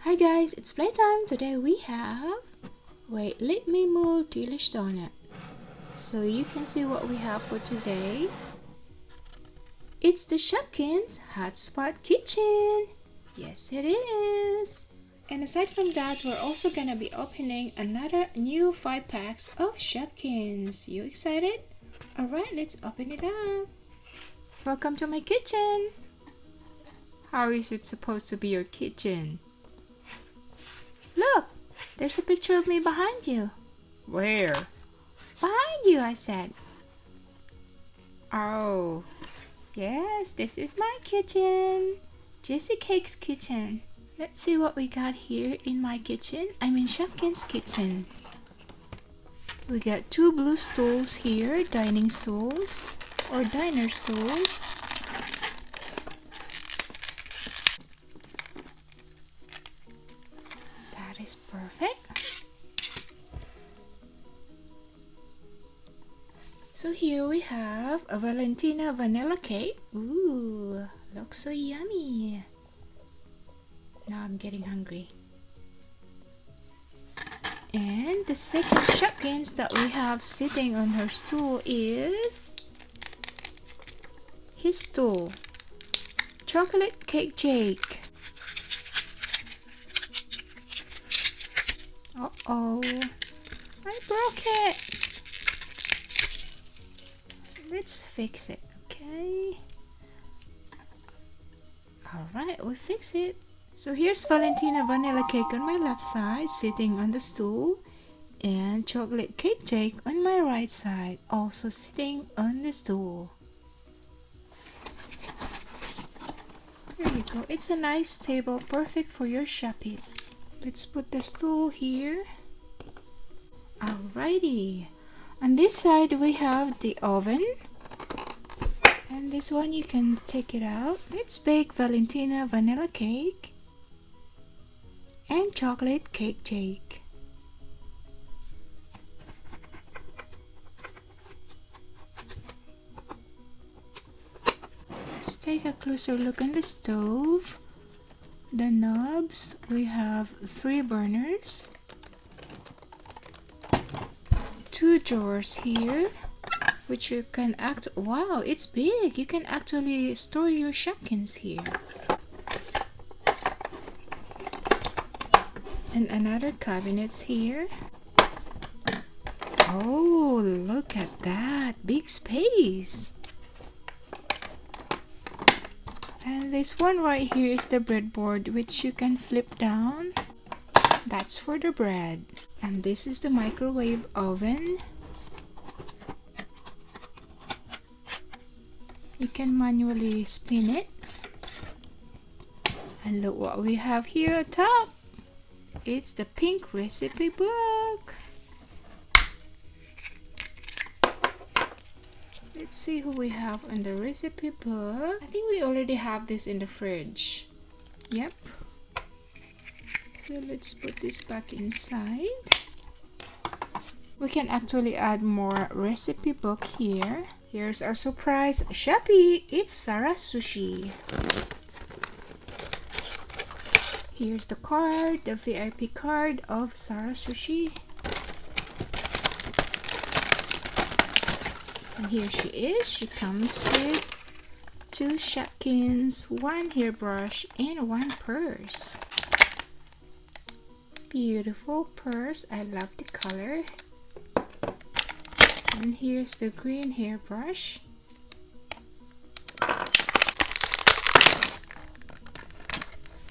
Hi guys, it's playtime. Today we have... Wait, let me move Delish Donut so you can see what we have for today. It's the Shopkins Hotspot Kitchen. Yes, it is. And aside from that, we're also gonna be opening another new 5 packs of Shopkins. You excited? Alright, let's open it up. Welcome to my kitchen. How is it supposed to be your kitchen? Look, there's a picture of me behind you. Where? Behind you, I said. Oh, yes, this is my kitchen. Jessie Cake's kitchen. Let's see what we got here in my kitchen. I mean Shopkins' kitchen. We got 2 blue stools here, dining stools or diner stools. That is perfect. So here we have a Valentina vanilla cake. Ooh, looks so yummy. Now I'm getting hungry. And the second Shopkins that we have sitting on her stool is his stool. Chocolate Cake Jake. Uh-oh, I broke it. Let's fix it, okay? Alright, we fix it. So here's Valentina vanilla cake on my left side, sitting on the stool, and chocolate cake Jake on my right side, also sitting on the stool. There you go. It's a nice table, perfect for your shoppies. Let's put the stool here. Alrighty. On this side we have the oven. And this one you can take it out. Let's bake Valentina vanilla cake and chocolate cake Jake. Let's take a closer look on the stove. The knobs, we have 3 burners, 2 drawers here, which you can wow, it's big. You can actually store your Shopkins here. And another cabinets here. Oh, look at that, big space. And this one right here is the breadboard, which you can flip down. That's for the bread. And this is the microwave oven. You can manually spin it. And look what we have here on top. It's the pink recipe book. Let's see who we have on the recipe book. I think we already have this in the fridge. Yep. So let's put this back inside. We can actually add more recipe book here. Here's our surprise Shopee. It's SARA Sushi. Here's the card, the VIP card of SARA Sushi. And here she is. She comes with 2 Shopkins, 1 hairbrush, and 1 purse. Beautiful purse. I love the color. And here's the green hairbrush.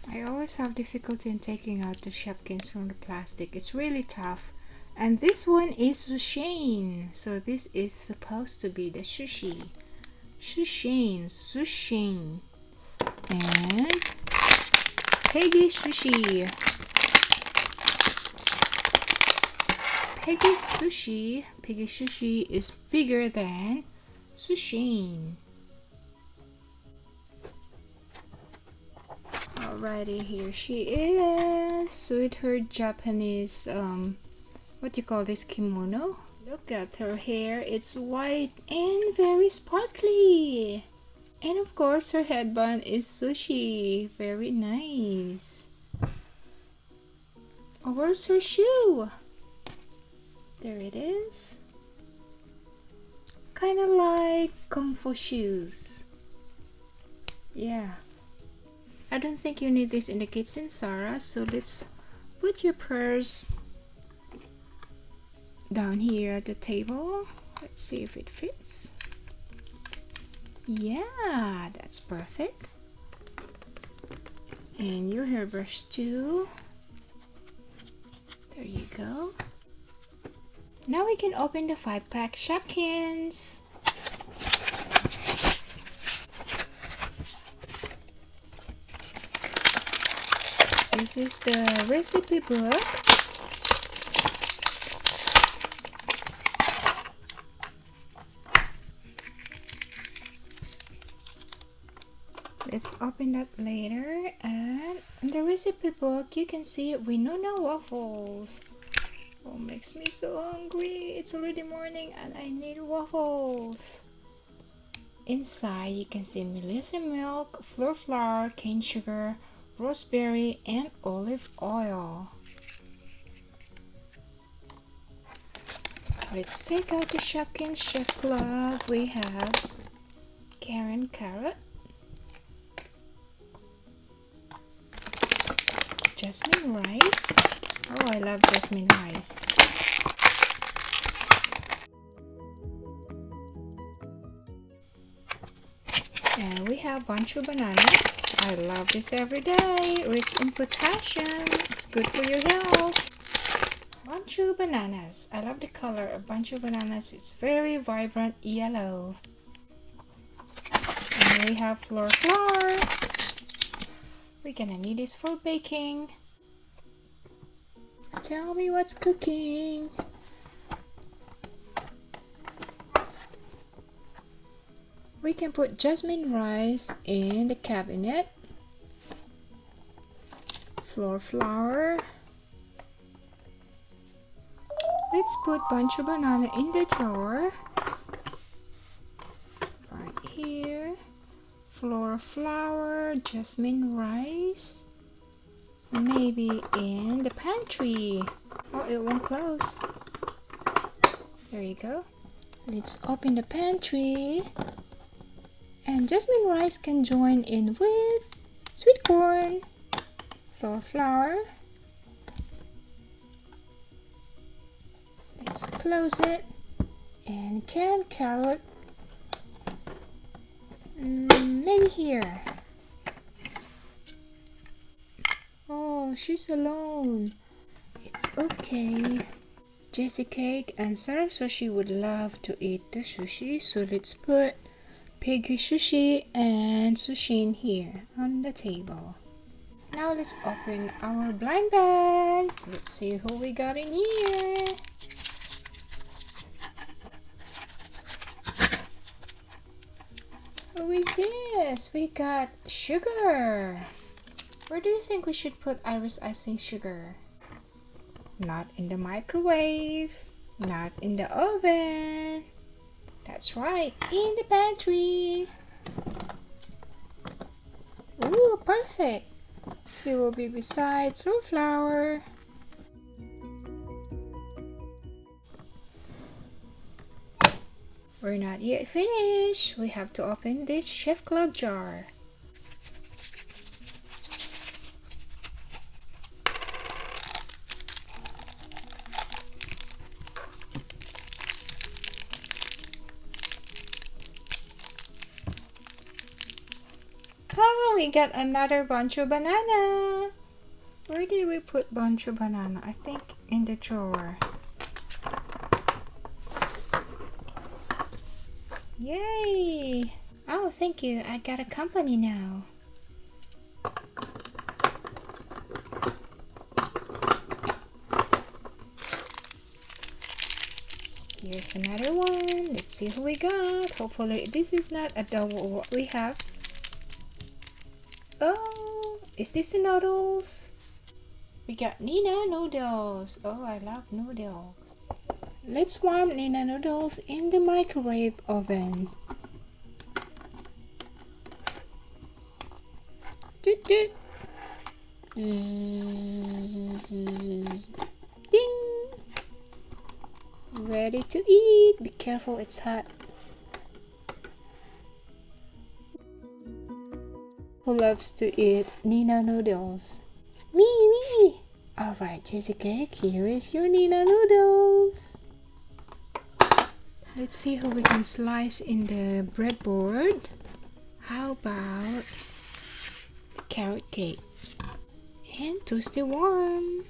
I always have difficulty in taking out the Shopkins from the plastic. It's really tough. And this one is Sushin. So this is supposed to be the sushi. Sushin. And Peggy Sushi. Peggy Sushi is bigger than Sushin. Alrighty, here she is with her Japanese what do you call this, kimono? Look at her hair. It's white and very sparkly. And of course her headband is sushi. Very nice. Oh, where's her shoe? There it is. Kind of like Kung Fu shoes. Yeah. I don't think you need this in the kitchen, Sarah, so let's put your purse down here at the table. Let's see if it fits. Yeah, that's perfect. And your hairbrush too. There you go. Now we can open the 5-pack Shopkins. This is the recipe book. Let's open that later. And in the recipe book, you can see Winona waffles. Oh, makes me so hungry. It's already morning and I need waffles. Inside, you can see Melissa milk, flour, cane sugar, rosemary, and olive oil. Let's take out the Shopkins Chef Club. We have Karen carrot, jasmine rice. Oh, I love jasmine rice. And we have bunch of banana. I love this every day. Rich in potassium. It's good for your health. Bunch of bananas. I love the color of bunch of bananas. It's very vibrant yellow. And we have flour. We're gonna need this for baking. Tell me what's cooking. We can put jasmine rice in the cabinet. Flour. Let's put bunch of banana in the drawer. Right here. Flour, jasmine rice. Maybe in the pantry. Oh, it won't close. There you go. Let's open the pantry. And jasmine rice can join in with sweet corn, flour. Let's close it. And Karen carrot. Maybe here. Oh, she's alone. It's okay. Jessie Cake and SARA Sushi would love to eat the sushi, so let's put Piggy Sushi and sushi in here on the table. Now let's open our blind bag. Let's see who we got in here. Who is this? We got sugar. Where do you think we should put Irish icing sugar? Not in the microwave, not in the oven. That's right, in the pantry. Ooh, perfect. She will be beside flour. We're not yet finished. We have to open this Chef Club jar. Oh, we got another bunch of banana. Where did we put bunch of banana? I think in the drawer. Yay! Oh, thank you. I got a company now. Here's another one. Let's see who we got. Hopefully this is not a double what we have. Oh, is this the noodles? We got Nina noodles. Oh, I love noodles. Let's warm Nina noodles in the microwave oven. Doot doot. Zzz. Ready to eat. Be careful, it's hot. Who loves to eat Nina noodles? Me! Alright, Jessica, here is your Nina noodles. Let's see how we can slice in the breadboard. How about carrot cake and toasted warm?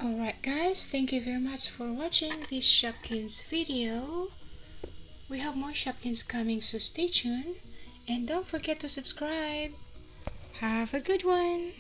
Alright guys, thank you very much for watching this Shopkins video. We have more Shopkins coming, so stay tuned and don't forget to subscribe. Have a good one.